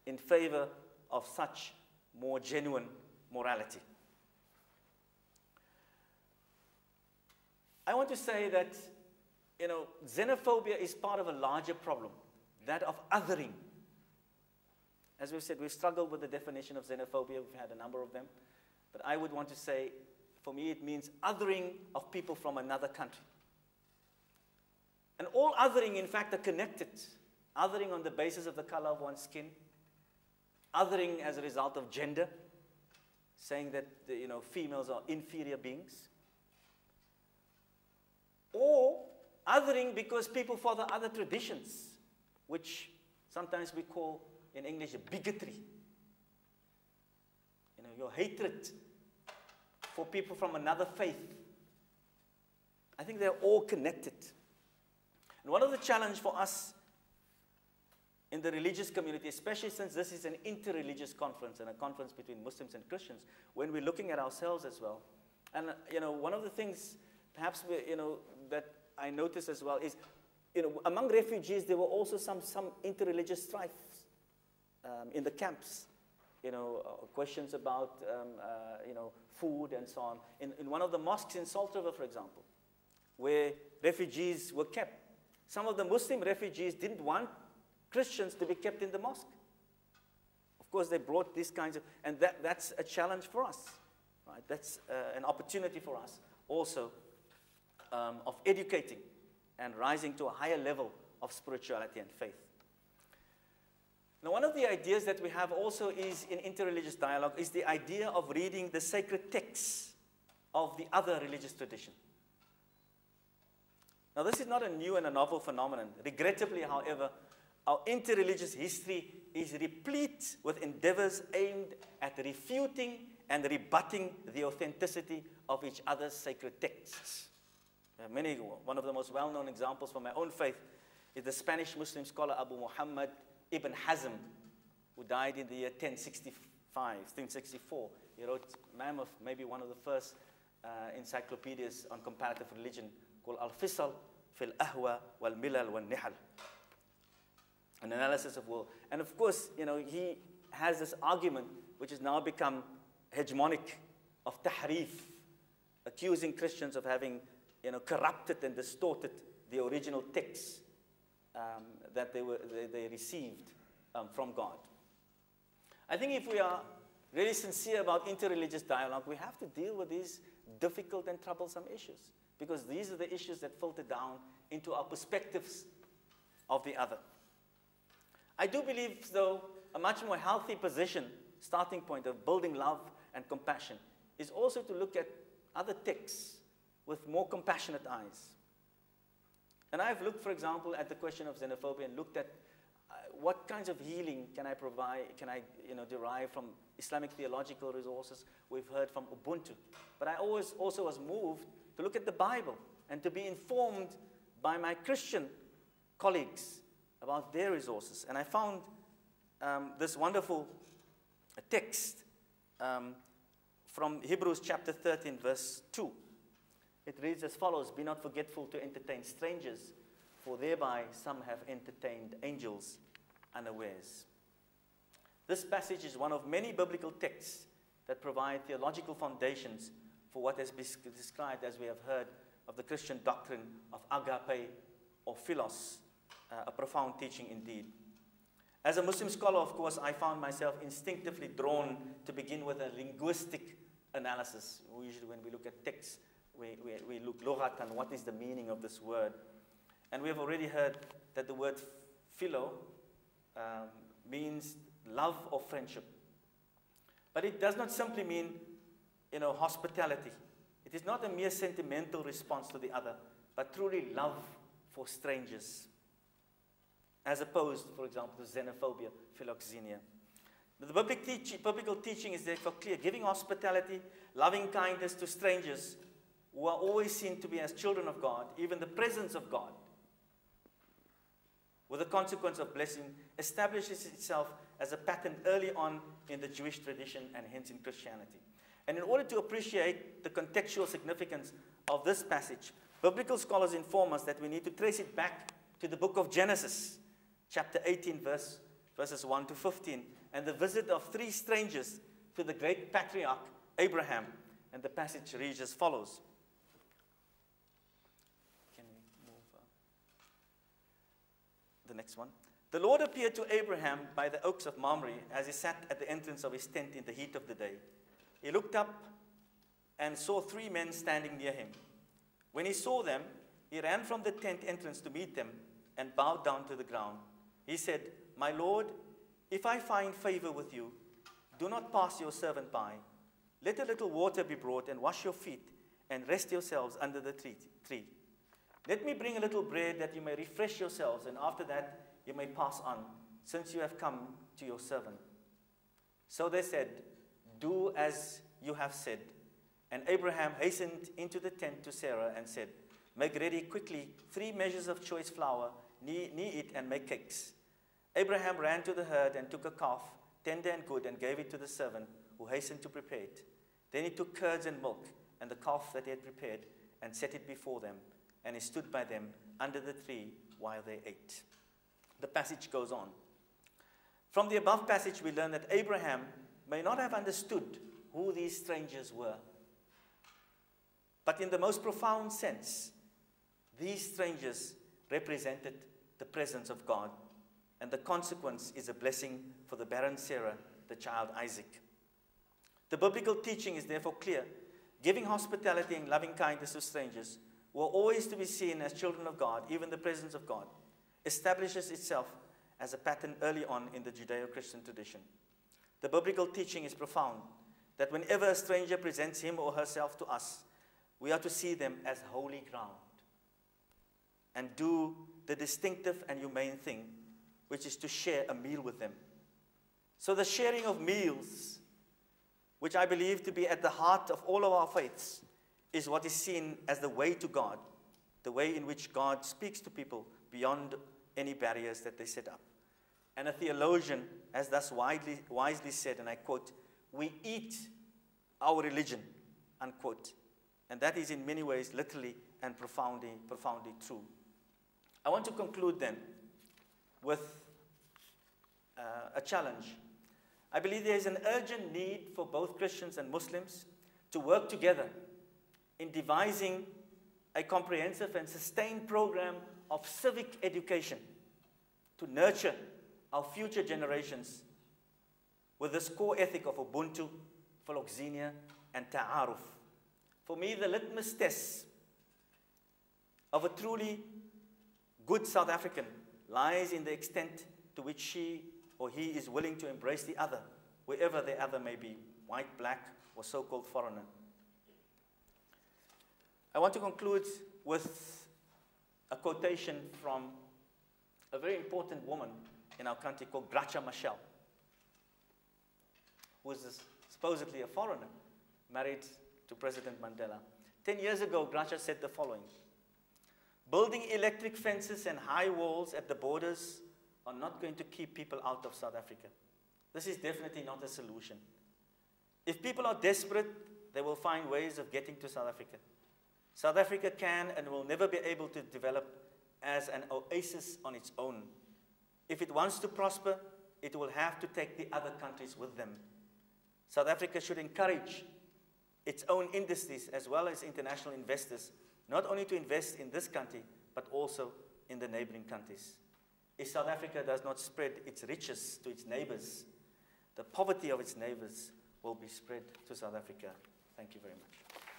in favor of such more genuine morality. I want to say that, xenophobia is part of a larger problem, that of othering. As we've said, we've struggled with the definition of xenophobia. We've had a number of them. But I would want to say, for me, it means othering of people from another country. And all othering, in fact, are connected. Othering on the basis of the color of one's skin. Othering as a result of gender, saying that females are inferior beings. Or othering because people follow other traditions, which sometimes we call in English bigotry. Your hatred for people from another faith. I think they're all connected. And one of the challenges for us in the religious community, especially since this is an interreligious conference and a conference between Muslims and Christians, when we're looking at ourselves as well. And, one of the things perhaps that I noticed as well is, among refugees, there were also some interreligious strife in the camps. Questions about, food and so on. In one of the mosques in Salt River, for example, where refugees were kept. Some of the Muslim refugees didn't want Christians to be kept in the mosque. Of course, they brought these kinds of, and that's a challenge for us, right? That's an opportunity for us also of educating and rising to a higher level of spirituality and faith. Now, one of the ideas that we have also is in interreligious dialogue is the idea of reading the sacred texts of the other religious tradition. Now, this is not a new and a novel phenomenon. Regrettably, however, our interreligious history is replete with endeavors aimed at refuting and rebutting the authenticity of each other's sacred texts. One of the most well-known examples from my own faith is the Spanish Muslim scholar Abu Muhammad Ibn Hazm, who died in the year 1064. He wrote maybe one of the first encyclopedias on comparative religion called Al-Fisal fil Ahwa wal Milal wal Nihal, an analysis of world. And of course, he has this argument which has now become hegemonic of tahrif, accusing Christians of having corrupted and distorted the original texts that they received from God. I think if we are really sincere about interreligious dialogue, we have to deal with these difficult and troublesome issues, because these are the issues that filter down into our perspectives of the other. I do believe, though, a much more healthy starting point of building love and compassion is also to look at other texts with more compassionate eyes. And I've looked, for example, at the question of xenophobia and looked at what kinds of healing can I derive from Islamic theological resources. We've heard from Ubuntu. But I also was moved to look at the Bible and to be informed by my Christian colleagues about their resources. And I found this wonderful text from Hebrews chapter 13, verse 2. It reads as follows: "Be not forgetful to entertain strangers, for thereby some have entertained angels unawares." This passage is one of many biblical texts that provide theological foundations for what has been described, as we have heard, of the Christian doctrine of agape or philos, a profound teaching indeed. As a Muslim scholar, of course, I found myself instinctively drawn to begin with a linguistic analysis. Usually when we look at texts, we look lughatan, what is the meaning of this word? And we have already heard that the word philo means love or friendship. But it does not simply mean, hospitality. It is not a mere sentimental response to the other, but truly love for strangers, as opposed, for example, to xenophobia, Philoxenia. The biblical teaching is therefore clear: giving hospitality, loving kindness to strangers who are always seen to be as children of God, even the presence of God, with the consequence of blessing, establishes itself as a pattern early on in the Jewish tradition and hence in Christianity. And in order to appreciate the contextual significance of this passage, biblical scholars inform us that we need to trace it back to the book of Genesis, chapter 18, verse verses 1 to 15, and the visit of 3 strangers to the great patriarch Abraham. And the passage reads as follows. Can we move the next one? The Lord appeared to Abraham by the oaks of Mamre as he sat at the entrance of his tent in the heat of the day. He looked up and saw 3 men standing near him. When he saw them, he ran from the tent entrance to meet them and bowed down to the ground. He said, "My Lord, if I find favor with you, do not pass your servant by. Let a little water be brought and wash your feet and rest yourselves under the tree. Let me bring a little bread that you may refresh yourselves, and after that you may pass on, since you have come to your servant." So they said, "Do as you have said." And Abraham hastened into the tent to Sarah and said, "Make ready quickly 3 measures of choice flour, knead it and make cakes." Abraham ran to the herd and took a calf, tender and good, and gave it to the servant, who hastened to prepare it. Then he took curds and milk and the calf that he had prepared and set it before them, and he stood by them under the tree while they ate. The passage goes on. From the above passage, we learn that Abraham may not have understood who these strangers were. But in the most profound sense, these strangers represented the presence of God. And the consequence is a blessing for the barren Sarah, the child Isaac. The biblical teaching is therefore clear. Giving hospitality and loving kindness to strangers, who are always to be seen as children of God, even the presence of God, establishes itself as a pattern early on in the Judeo-Christian tradition. The biblical teaching is profound, that whenever a stranger presents him or herself to us, we are to see them as holy ground and do the distinctive and humane thing, which is to share a meal with them. So the sharing of meals, which I believe to be at the heart of all of our faiths, is what is seen as the way to God, the way in which God speaks to people beyond any barriers that they set up. And a theologian has thus wisely said, and I quote, "We eat our religion," unquote. And that is in many ways literally and profoundly true. I want to conclude then with a challenge. I believe there is an urgent need for both Christians and Muslims to work together in devising a comprehensive and sustained program of civic education to nurture our future generations with this core ethic of Ubuntu, Philoxenia, and Ta'aruf. For me, the litmus test of a truly good South African lies in the extent to which she or he is willing to embrace the other, wherever the other may be, white, black, or so-called foreigner. I want to conclude with a quotation from a very important woman in our country called Graça Machel, who is supposedly a foreigner, married to President Mandela. 10 years ago, Graça said the following: "Building electric fences and high walls at the borders are not going to keep people out of South Africa. This is definitely not a solution. If people are desperate, they will find ways of getting to South Africa. South Africa can and will never be able to develop as an oasis on its own. If it wants to prosper, it will have to take the other countries with them. South Africa should encourage its own industries as well as international investors, not only to invest in this country, but also in the neighboring countries. If South Africa does not spread its riches to its neighbors, the poverty of its neighbors will be spread to South Africa." Thank you very much.